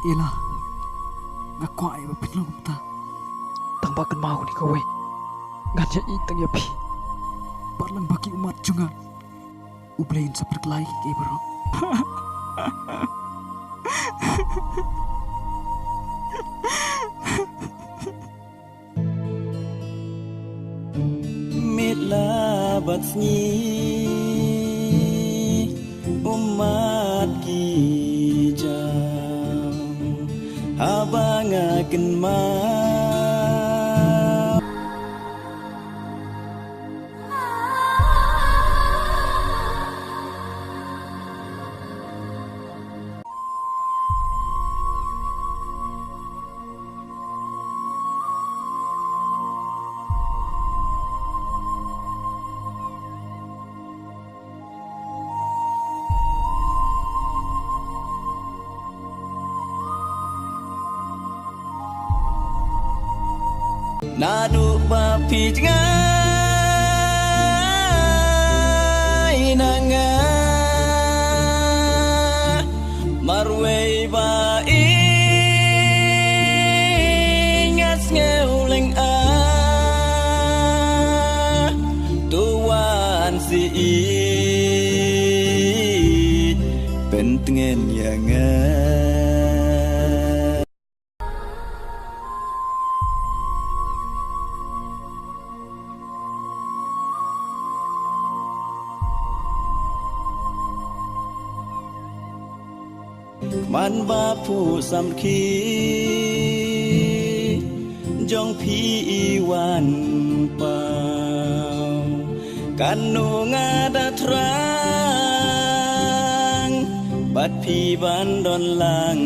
Ila, ngakwai ba pinlong ta. Tang bakan mau ni kowe. Nganya itang yapi. Parlang baki umat junga. Ublayin sa perkelai kay bro. Mitlabat nyi umat kijam abang akan mau Nadu bapi jangai nanga marwei ba ingat ngeuling tuan si pentengen yangมันบาผู้สำคีจงพีวันเป่ากันนูงาดาทรางบัดพีบันดอนลัง